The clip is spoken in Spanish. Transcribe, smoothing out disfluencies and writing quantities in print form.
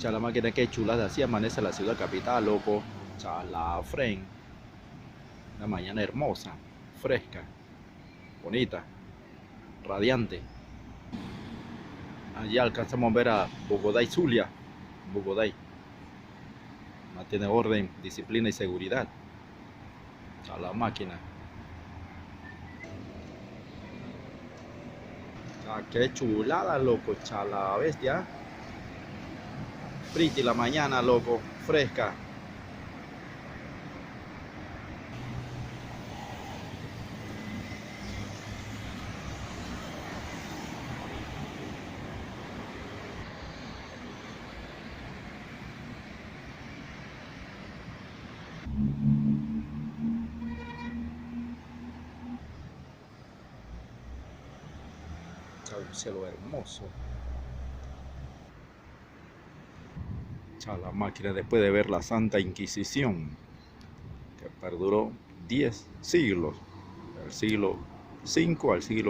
La máquina que chulada, así amanece la ciudad capital, loco. La Fren. Una mañana hermosa, fresca, bonita, radiante. Allá alcanzamos a ver a Bogotá y Zulia. Bogotá mantiene orden, disciplina y seguridad. La máquina. Qué chulada, loco. La bestia. Pretty la mañana, loco. Fresca. Un cielo hermoso. La máquina después de ver la Santa Inquisición, que perduró 10 siglos, del siglo V al siglo